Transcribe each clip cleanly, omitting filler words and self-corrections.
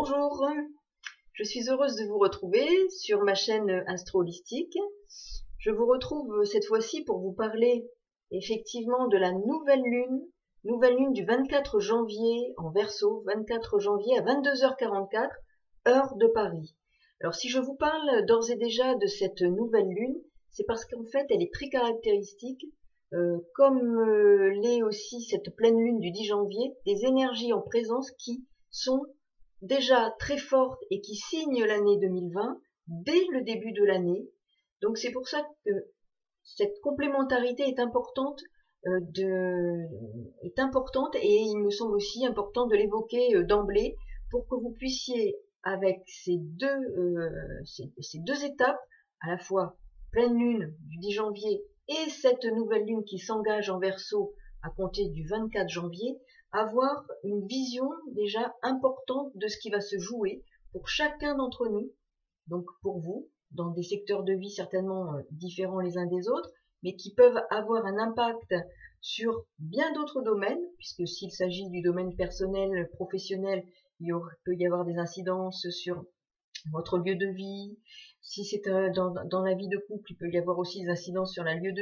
Bonjour, je suis heureuse de vous retrouver sur ma chaîne Astro Holistique. Je vous retrouve cette fois-ci pour vous parler effectivement de la nouvelle lune du 24 janvier en Verseau, 24 janvier à 22h44, heure de Paris. Alors si je vous parle d'ores et déjà de cette nouvelle lune, c'est parce qu'en fait elle est très caractéristique, comme l'est aussi cette pleine lune du 10 janvier, des énergies en présence qui sont déjà très forte et qui signe l'année 2020 dès le début de l'année. Donc c'est pour ça que cette complémentarité est importante, et il me semble aussi important de l'évoquer d'emblée pour que vous puissiez, avec ces deux étapes, à la fois pleine lune du 10 janvier et cette nouvelle lune qui s'engage en Verseau à compter du 24 janvier, avoir une vision déjà importante de ce qui va se jouer pour chacun d'entre nous, donc pour vous, dans des secteurs de vie certainement différents les uns des autres, mais qui peuvent avoir un impact sur bien d'autres domaines, puisque s'il s'agit du domaine personnel, professionnel, peut y avoir des incidences sur votre lieu de vie. Si c'est dans la vie de couple, il peut y avoir aussi des incidences sur le lieu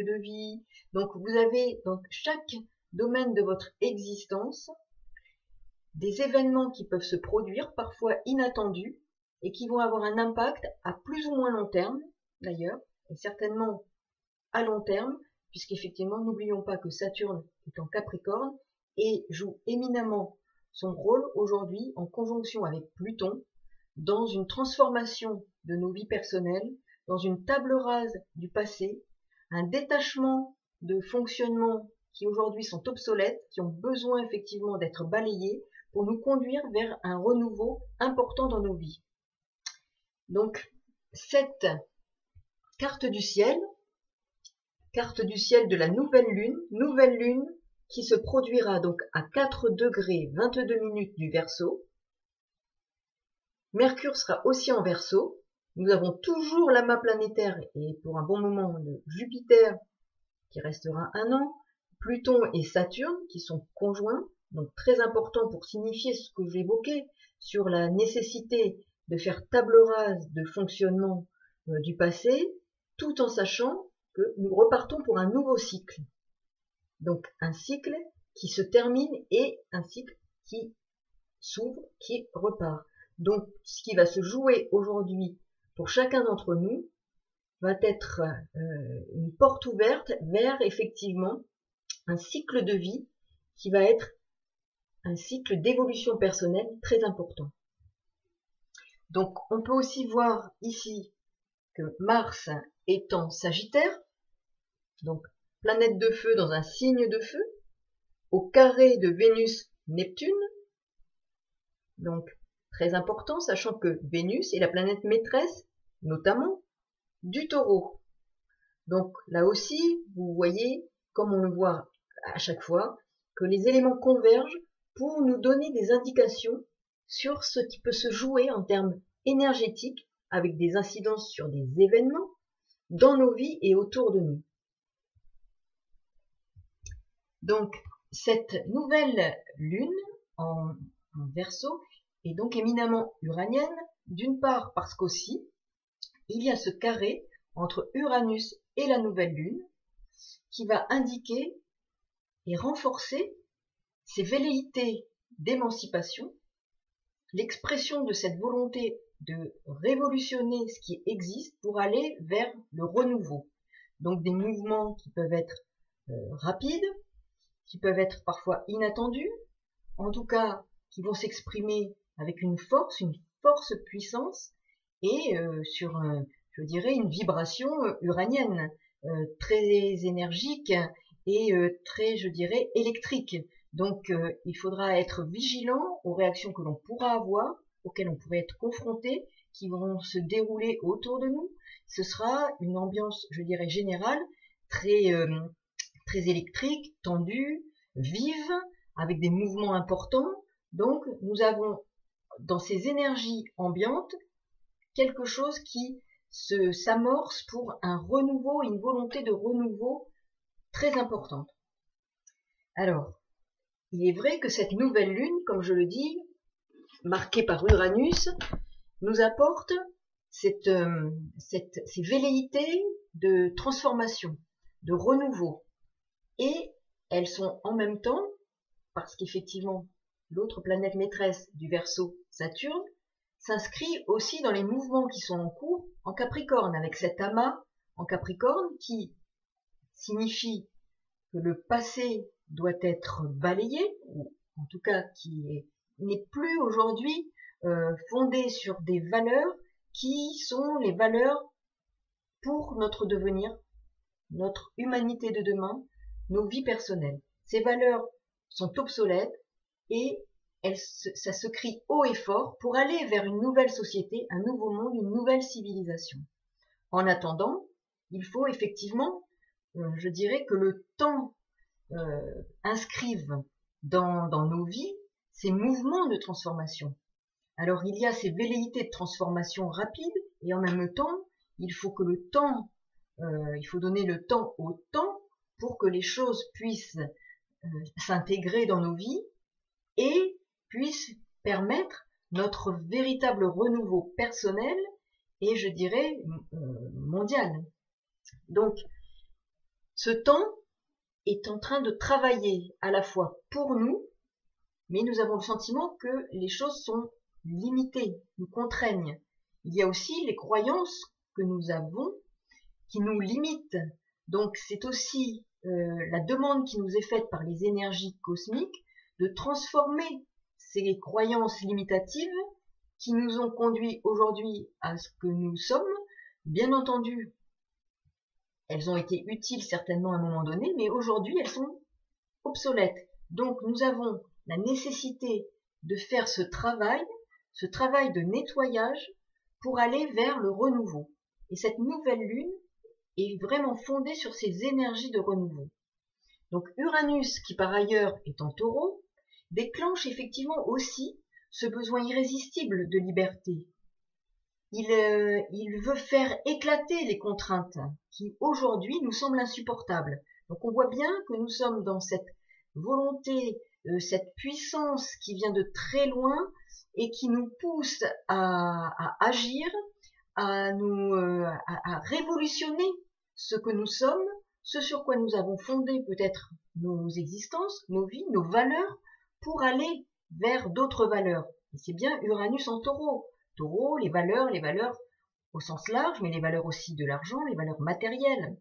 de vie. Donc vous avez dans chaque domaine de votre existence des événements qui peuvent se produire, parfois inattendus, et qui vont avoir un impact à plus ou moins long terme, d'ailleurs, et certainement à long terme, puisqu'effectivement, n'oublions pas que Saturne est en Capricorne et joue éminemment son rôle aujourd'hui en conjonction avec Pluton dans une transformation de nos vies personnelles, dans une table rase du passé, un détachement de fonctionnements qui aujourd'hui sont obsolètes, qui ont besoin effectivement d'être balayés pour nous conduire vers un renouveau important dans nos vies. Donc, cette carte du ciel de la nouvelle lune qui se produira donc à 4 degrés 22 minutes du Verseau. Mercure sera aussi en Verseau. Nous avons toujours l'amas planétaire et pour un bon moment de Jupiter qui restera un an, Pluton et Saturne qui sont conjoints, donc très important pour signifier ce que j'évoquais sur la nécessité de faire table rase de fonctionnement du passé, tout en sachant que nous repartons pour un nouveau cycle. Donc un cycle qui se termine et un cycle qui s'ouvre, qui repart. Donc ce qui va se jouer aujourd'hui pour chacun d'entre nous va être une porte ouverte vers effectivement un cycle de vie qui va être un cycle d'évolution personnelle très important. Donc on peut aussi voir ici que Mars est en Sagittaire, donc planète de feu dans un signe de feu, au carré de Vénus-Neptune, donc très important, sachant que Vénus est la planète maîtresse, notamment, du Taureau. Donc là aussi, vous voyez, comme on le voit à chaque fois, que les éléments convergent pour nous donner des indications sur ce qui peut se jouer en termes énergétiques avec des incidences sur des événements dans nos vies et autour de nous. Donc, cette nouvelle lune en Verseau est donc éminemment uranienne, d'une part parce qu'aussi, il y a ce carré entre Uranus et la nouvelle lune qui va indiquer et renforcer ces velléités d'émancipation, l'expression de cette volonté de révolutionner ce qui existe pour aller vers le renouveau. Donc des mouvements qui peuvent être rapides, qui peuvent être parfois inattendus, en tout cas qui vont s'exprimer avec une force puissance, et sur, je dirais, une vibration uranienne, très énergique et très, je dirais, électrique. Donc il faudra être vigilant aux réactions que l'on pourra avoir, auxquelles on pourrait être confronté, qui vont se dérouler autour de nous. Ce sera une ambiance, je dirais, générale, très électrique, tendue, vive, avec des mouvements importants. Donc nous avons dans ces énergies ambiantes quelque chose qui s'amorce pour un renouveau, une volonté de renouveau très importante. Alors, il est vrai que cette nouvelle lune, comme je le dis, marqué par Uranus, nous apporte ces velléités de transformation, de renouveau. Et elles sont en même temps, parce qu'effectivement, l'autre planète maîtresse du Verseau, Saturne, s'inscrit aussi dans les mouvements qui sont en cours en Capricorne, avec cet amas en Capricorne qui signifie que le passé doit être balayé, ou en tout cas qui n'est plus aujourd'hui fondé sur des valeurs qui sont les valeurs pour notre devenir, notre humanité de demain, nos vies personnelles. Ces valeurs sont obsolètes et ça se crie haut et fort pour aller vers une nouvelle société, un nouveau monde, une nouvelle civilisation. En attendant, il faut effectivement, je dirais, que le temps inscrive dans nos vies ces mouvements de transformation. Alors il y a ces velléités de transformation rapide et en même temps, il faut que le temps, il faut donner le temps au temps pour que les choses puissent s'intégrer dans nos vies et puissent permettre notre véritable renouveau personnel et je dirais mondial. Donc ce temps est en train de travailler à la fois pour nous, mais nous avons le sentiment que les choses sont limitées, nous contraignent. Il y a aussi les croyances que nous avons qui nous limitent. Donc c'est aussi la demande qui nous est faite par les énergies cosmiques de transformer ces croyances limitatives qui nous ont conduit aujourd'hui à ce que nous sommes. Bien entendu, elles ont été utiles certainement à un moment donné, mais aujourd'hui elles sont obsolètes. Donc nous avons la nécessité de faire ce travail de nettoyage pour aller vers le renouveau. Et cette nouvelle lune est vraiment fondée sur ces énergies de renouveau. Donc Uranus, qui par ailleurs est en Taureau, déclenche effectivement aussi ce besoin irrésistible de liberté. Il veut faire éclater les contraintes qui aujourd'hui nous semblent insupportables. Donc on voit bien que nous sommes dans cette volonté, cette puissance qui vient de très loin et qui nous pousse à agir, à révolutionner ce que nous sommes, ce sur quoi nous avons fondé peut-être nos existences, nos vies, nos valeurs, pour aller vers d'autres valeurs. Et c'est bien Uranus en Taureau. Taureau, les valeurs au sens large, mais les valeurs aussi de l'argent, les valeurs matérielles.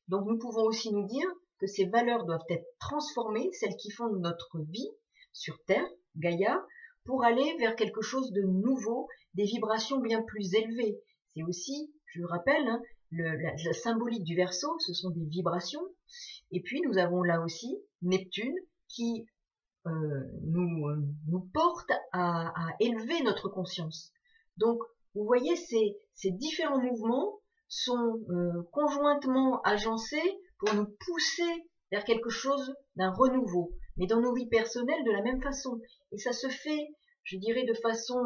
Donc nous pouvons aussi nous dire que ces valeurs doivent être transformées, celles qui fondent notre vie sur Terre, Gaïa, pour aller vers quelque chose de nouveau, des vibrations bien plus élevées. C'est aussi, je le rappelle, hein, la symbolique du Verseau, ce sont des vibrations. Et puis nous avons là aussi Neptune qui nous porte à élever notre conscience. Donc, vous voyez, ces différents mouvements sont conjointement agencés pour nous pousser vers quelque chose d'un renouveau, mais dans nos vies personnelles de la même façon. Et ça se fait, je dirais, de façon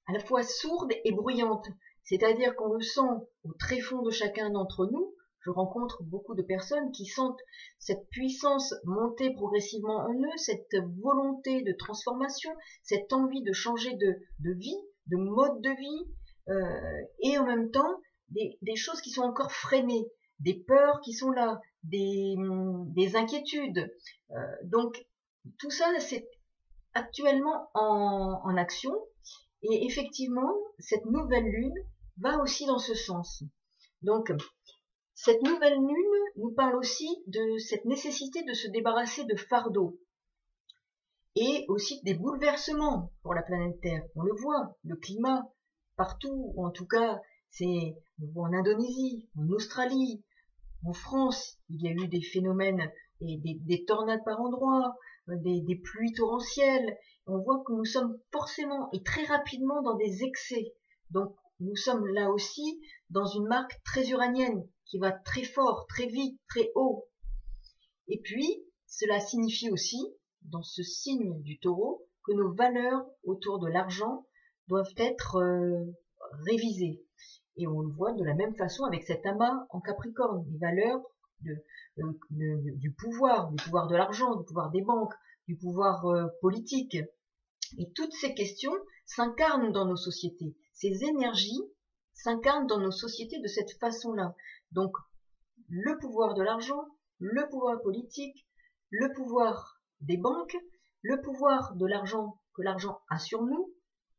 à la fois sourde et bruyante. C'est-à-dire qu'on le sent au tréfonds de chacun d'entre nous. Je rencontre beaucoup de personnes qui sentent cette puissance monter progressivement en eux, cette volonté de transformation, cette envie de changer de vie, de mode de vie, et en même temps des choses qui sont encore freinées, des peurs qui sont là, des inquiétudes. Donc tout ça, c'est actuellement en action, et effectivement, cette nouvelle lune va aussi dans ce sens. Donc, cette nouvelle lune nous parle aussi de cette nécessité de se débarrasser de fardeaux et aussi des bouleversements pour la planète Terre. On le voit, le climat partout, ou en tout cas, on voit en Indonésie, en Australie, en France, il y a eu des phénomènes et des tornades par endroits, des pluies torrentielles. On voit que nous sommes forcément et très rapidement dans des excès. Donc, nous sommes là aussi dans une marque très uranienne qui va très fort, très vite, très haut. Et puis, cela signifie aussi, dans ce signe du Taureau, que nos valeurs autour de l'argent doivent être révisées. Et on le voit de la même façon avec cet amas en Capricorne, les valeurs du pouvoir de l'argent, du pouvoir des banques, du pouvoir politique. Et toutes ces questions s'incarnent dans nos sociétés. Ces énergies s'incarnent dans nos sociétés de cette façon-là. Donc, le pouvoir de l'argent, le pouvoir politique, le pouvoir des banques, le pouvoir de l'argent que l'argent a sur nous,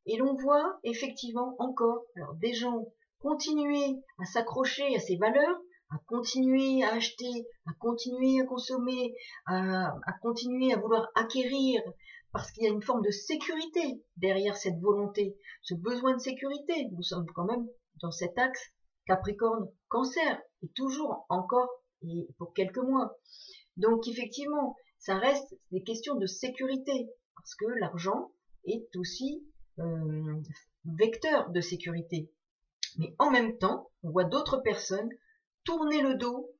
et l'on voit effectivement encore alors, des gens continuer à s'accrocher à ces valeurs, à continuer à acheter, à continuer à consommer, à continuer à vouloir acquérir, parce qu'il y a une forme de sécurité derrière cette volonté, ce besoin de sécurité. Nous sommes quand même dans cet axe Capricorne-Cancer, et toujours encore, et pour quelques mois. Donc effectivement, ça reste des questions de sécurité, parce que l'argent est aussi vecteur de sécurité. Mais en même temps, on voit d'autres personnes tourner le dos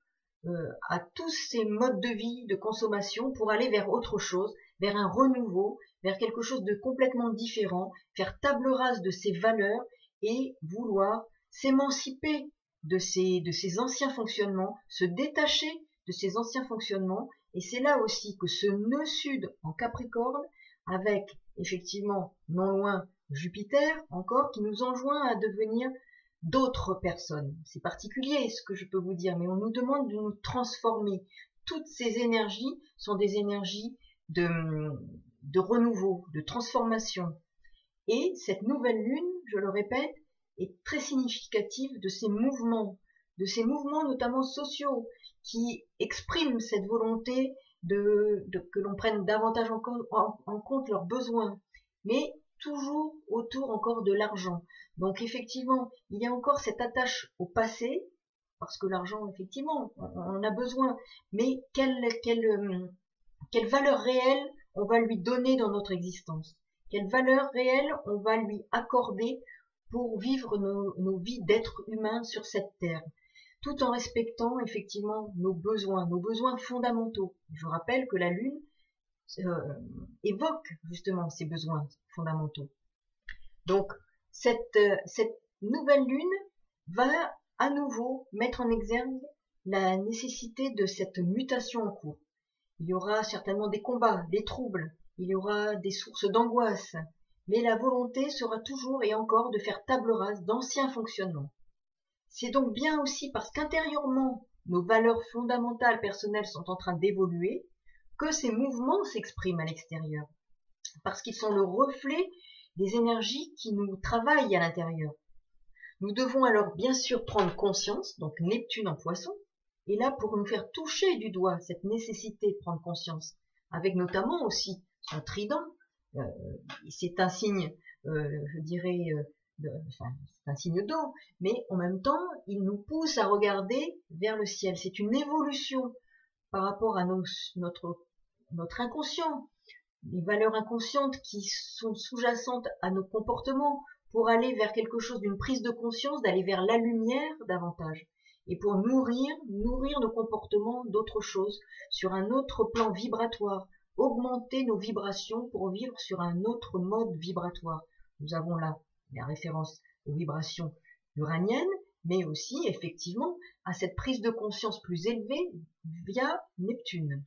à tous ces modes de vie, de consommation, pour aller vers autre chose, vers un renouveau, vers quelque chose de complètement différent, faire table rase de ces valeurs et vouloir s'émanciper de ces anciens fonctionnements, se détacher de ces anciens fonctionnements. Et c'est là aussi que ce nœud sud en Capricorne, avec effectivement non loin Jupiter encore, qui nous enjoint à devenir d'autres personnes. C'est particulier ce que je peux vous dire, mais on nous demande de nous transformer. Toutes ces énergies sont des énergies de renouveau, de transformation. Et cette nouvelle lune, je le répète, est très significative de ces mouvements notamment sociaux, qui expriment cette volonté que l'on prenne davantage en compte leurs besoins, mais toujours autour encore de l'argent. Donc effectivement, il y a encore cette attache au passé, parce que l'argent, effectivement, on en a besoin, mais quelle valeur réelle on va lui donner dans notre existence? Quelle valeur réelle on va lui accorder pour vivre nos vies d'êtres humains sur cette terre, tout en respectant effectivement nos besoins fondamentaux. Je vous rappelle que la Lune évoque justement ces besoins fondamentaux. Donc, cette nouvelle Lune va à nouveau mettre en exergue la nécessité de cette mutation en cours. Il y aura certainement des combats, des troubles, il y aura des sources d'angoisse, mais la volonté sera toujours et encore de faire table rase d'anciens fonctionnements. C'est donc bien aussi parce qu'intérieurement, nos valeurs fondamentales personnelles sont en train d'évoluer, que ces mouvements s'expriment à l'extérieur, parce qu'ils sont le reflet des énergies qui nous travaillent à l'intérieur. Nous devons alors bien sûr prendre conscience, donc Neptune en Poisson, est là pour nous faire toucher du doigt cette nécessité de prendre conscience, avec notamment aussi son trident. C'est un signe, je dirais, c'est un signe d'eau, mais en même temps, il nous pousse à regarder vers le ciel. C'est une évolution par rapport à notre inconscient, les valeurs inconscientes qui sont sous-jacentes à nos comportements, pour aller vers quelque chose d'une prise de conscience, d'aller vers la lumière davantage, et pour nourrir nos comportements d'autre chose, sur un autre plan vibratoire, augmenter nos vibrations pour vivre sur un autre mode vibratoire. Nous avons là la référence aux vibrations uraniennes, mais aussi effectivement à cette prise de conscience plus élevée via Neptune.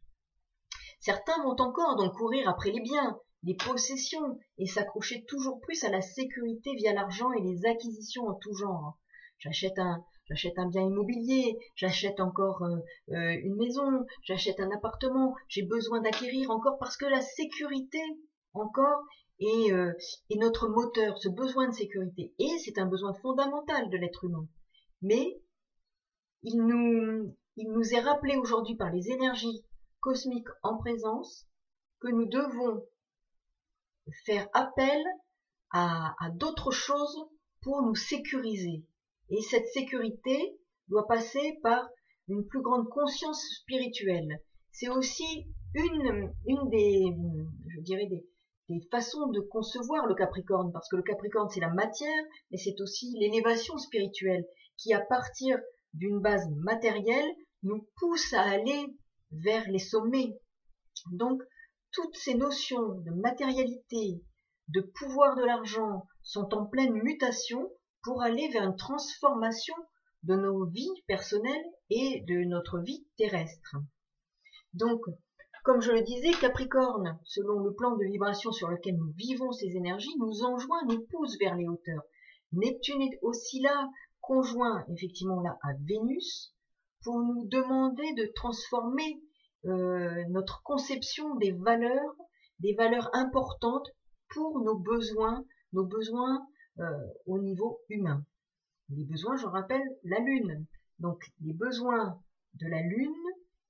Certains vont encore donc courir après les biens, les possessions, et s'accrocher toujours plus à la sécurité via l'argent et les acquisitions en tout genre. J'achète un bien immobilier, j'achète encore une maison, j'achète un appartement, j'ai besoin d'acquérir encore parce que la sécurité encore est notre moteur, ce besoin de sécurité. Et c'est un besoin fondamental de l'être humain. Mais il nous est rappelé aujourd'hui par les énergies cosmiques en présence que nous devons faire appel à d'autres choses pour nous sécuriser. Et cette sécurité doit passer par une plus grande conscience spirituelle. C'est aussi une des, je dirais, des façons de concevoir le Capricorne, parce que le Capricorne c'est la matière, mais c'est aussi l'élévation spirituelle qui, à partir d'une base matérielle, nous pousse à aller vers les sommets. Donc, toutes ces notions de matérialité, de pouvoir de l'argent sont en pleine mutation pour aller vers une transformation de nos vies personnelles et de notre vie terrestre. Donc, Comme je le disais, Capricorne, selon le plan de vibration sur lequel nous vivons ces énergies, nous enjoint, nous pousse vers les hauteurs. Neptune est aussi là, conjoint effectivement là à Vénus, pour nous demander de transformer notre conception des valeurs importantes pour nos besoins au niveau humain. Les besoins, je rappelle, la Lune. Donc les besoins de la Lune,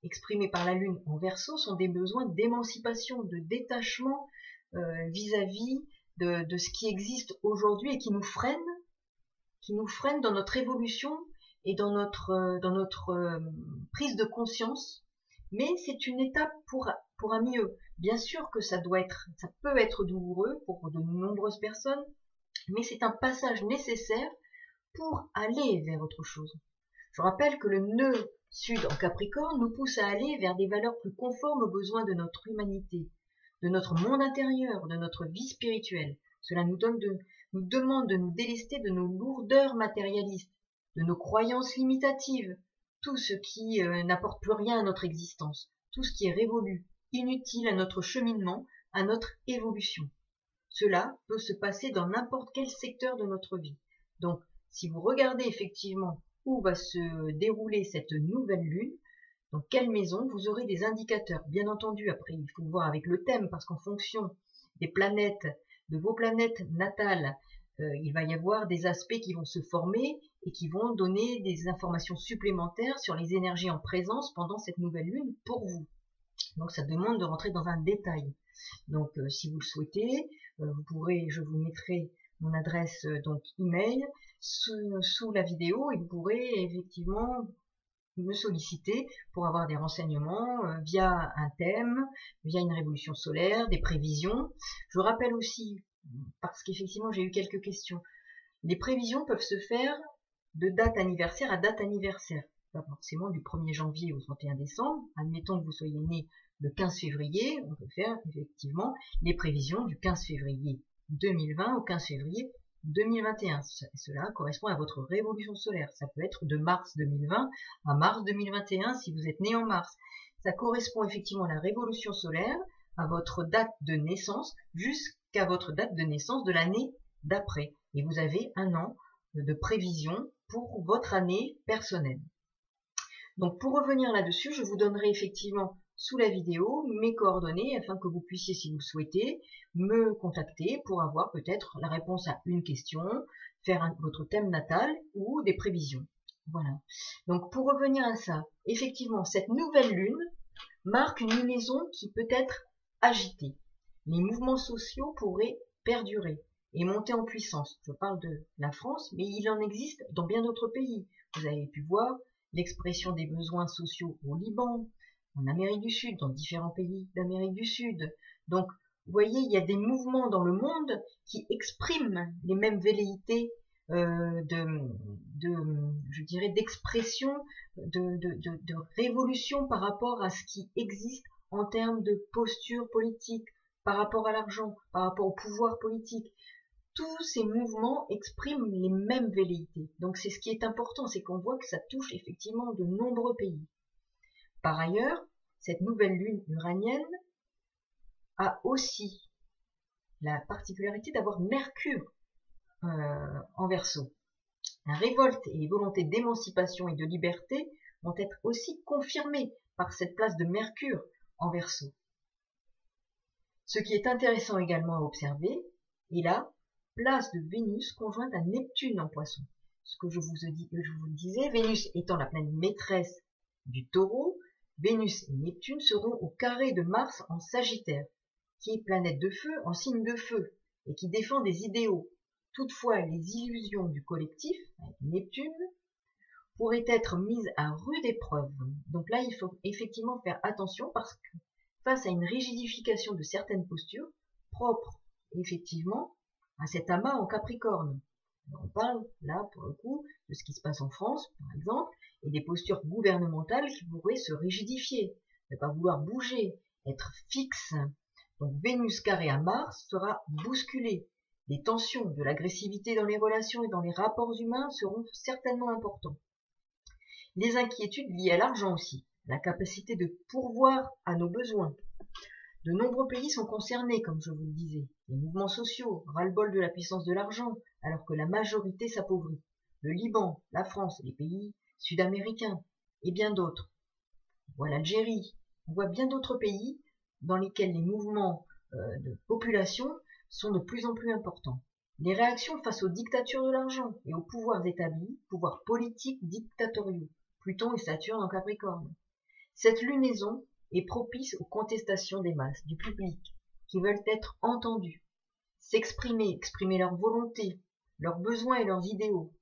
exprimés par la Lune en Verseau, sont des besoins d'émancipation, de détachement vis-à-vis de ce qui existe aujourd'hui et qui nous freine dans notre évolution et dans notre prise de conscience. Mais c'est une étape pour un mieux. Bien sûr que ça peut être douloureux pour de nombreuses personnes, mais c'est un passage nécessaire pour aller vers autre chose. Je rappelle que le nœud sud en Capricorne nous pousse à aller vers des valeurs plus conformes aux besoins de notre humanité, de notre monde intérieur, de notre vie spirituelle. Cela nous demande de nous délester de nos lourdeurs matérialistes, de nos croyances limitatives, tout ce qui n'apporte plus rien à notre existence, tout ce qui est révolu, inutile à notre cheminement, à notre évolution. Cela peut se passer dans n'importe quel secteur de notre vie. Donc, si vous regardez effectivement où va se dérouler cette nouvelle lune, dans quelle maison, vous aurez des indicateurs. Bien entendu, après, il faut voir avec le thème, parce qu'en fonction des planètes, de vos planètes natales, il va y avoir des aspects qui vont se former et qui vont donner des informations supplémentaires sur les énergies en présence pendant cette nouvelle lune pour vous. Donc ça demande de rentrer dans un détail. Donc si vous le souhaitez, je vous mettrai mon adresse donc email sous la vidéo et vous pourrez effectivement me solliciter pour avoir des renseignements via un thème, via une révolution solaire, des prévisions. Je rappelle aussi, parce qu'effectivement j'ai eu quelques questions, les prévisions peuvent se faire de date anniversaire à date anniversaire, pas forcément du 1er janvier au 31 décembre. Admettons que vous soyez né le 15 février, on peut faire effectivement les prévisions du 15 février 2020 au 15 février 2021. Cela correspond à votre révolution solaire. Ça peut être de mars 2020 à mars 2021 si vous êtes né en mars. Ça correspond effectivement à la révolution solaire, à votre date de naissance, jusqu'à votre date de naissance de l'année d'après. Et vous avez un an de prévision pour votre année personnelle. Donc pour revenir là-dessus, je vous donnerai effectivement sous la vidéo mes coordonnées afin que vous puissiez, si vous le souhaitez, me contacter pour avoir peut-être la réponse à une question, faire votre thème natal ou des prévisions. Voilà. Donc pour revenir à ça, effectivement, cette nouvelle lune marque une lunaison qui peut être agitée. Les mouvements sociaux pourraient perdurer et monter en puissance. Je parle de la France, mais il en existe dans bien d'autres pays. Vous avez pu voir l'expression des besoins sociaux au Liban, en Amérique du Sud, dans différents pays d'Amérique du Sud. Donc, vous voyez, il y a des mouvements dans le monde qui expriment les mêmes velléités je dirais, d'expression, de révolution par rapport à ce qui existe en termes de posture politique, par rapport à l'argent, par rapport au pouvoir politique. Tous ces mouvements expriment les mêmes velléités. Donc c'est ce qui est important, c'est qu'on voit que ça touche effectivement de nombreux pays. Par ailleurs, cette nouvelle lune uranienne a aussi la particularité d'avoir Mercure en Verseau. La révolte et les volontés d'émancipation et de liberté vont être aussi confirmées par cette place de Mercure en Verseau. Ce qui est intéressant également à observer est la place de Vénus conjointe à Neptune en Poisson. Ce que je vous disais, Vénus étant la planète maîtresse du Taureau, Vénus et Neptune seront au carré de Mars en Sagittaire, qui est planète de feu en signe de feu et qui défend des idéaux. Toutefois, les illusions du collectif, avec Neptune, pourraient être mises à rude épreuve. Donc là, il faut effectivement faire attention parce que face à une rigidification de certaines postures, propres effectivement à cet amas en Capricorne. On parle là, pour le coup, de ce qui se passe en France, par exemple, et des postures gouvernementales qui pourraient se rigidifier, ne pas vouloir bouger, être fixe. Donc Vénus carré à Mars sera bousculée. Les tensions, de l'agressivité dans les relations et dans les rapports humains seront certainement importants. Les inquiétudes liées à l'argent aussi. la capacité de pourvoir à nos besoins. De nombreux pays sont concernés, comme je vous le disais. Les mouvements sociaux, ras-le-bol de la puissance de l'argent, alors que la majorité s'appauvrit. Le Liban, la France, les pays sud-américains, et bien d'autres. On voit l'Algérie, on voit bien d'autres pays dans lesquels les mouvements de population sont de plus en plus importants. Les réactions face aux dictatures de l'argent et aux pouvoirs établis, pouvoirs politiques dictatoriaux, Pluton et Saturne en Capricorne. Cette lunaison est propice aux contestations des masses, du public, qui veulent être entendus, s'exprimer, exprimer leur volonté, leurs besoins et leurs idéaux.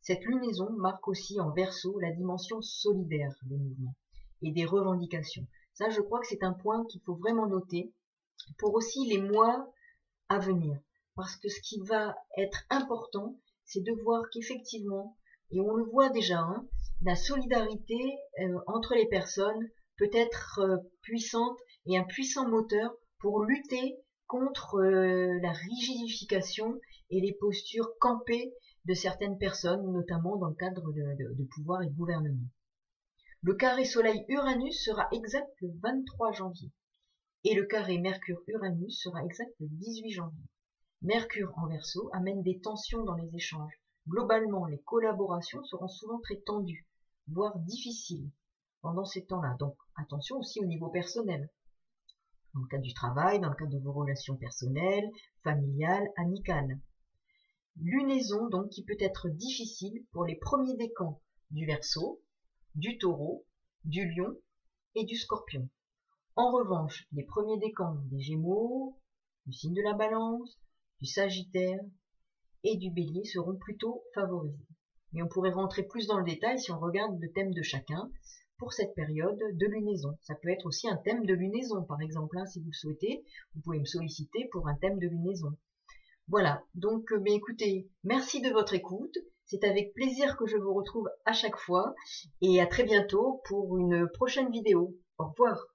Cette lunaison marque aussi en Verseau la dimension solidaire des mouvements et des revendications. Ça, je crois que c'est un point qu'il faut vraiment noter pour aussi les mois à venir. Parce que ce qui va être important, c'est de voir qu'effectivement, et on le voit déjà, hein, la solidarité entre les personnes peut être puissante et un puissant moteur pour lutter contre la rigidification et les postures campées de certaines personnes, notamment dans le cadre de pouvoir et de gouvernement. Le carré Soleil-Uranus sera exact le 23 janvier et le carré Mercure-Uranus sera exact le 18 janvier. Mercure en Verseau amène des tensions dans les échanges. Globalement, les collaborations seront souvent très tendues, voire difficiles pendant ces temps-là. Donc, attention aussi au niveau personnel. Dans le cadre du travail, dans le cadre de vos relations personnelles, familiales, amicales. Lunaison, donc, qui peut être difficile pour les premiers décans du Verseau, du Taureau, du Lion et du Scorpion. En revanche, les premiers décans des Gémeaux, du signe de la Balance, du Sagittaire et du Bélier seront plutôt favorisés. Mais on pourrait rentrer plus dans le détail si on regarde le thème de chacun pour cette période de lunaison. Ça peut être aussi un thème de lunaison, par exemple, hein, si vous le souhaitez, vous pouvez me solliciter pour un thème de lunaison. Voilà, donc écoutez, merci de votre écoute, c'est avec plaisir que je vous retrouve à chaque fois, et à très bientôt pour une prochaine vidéo. Au revoir.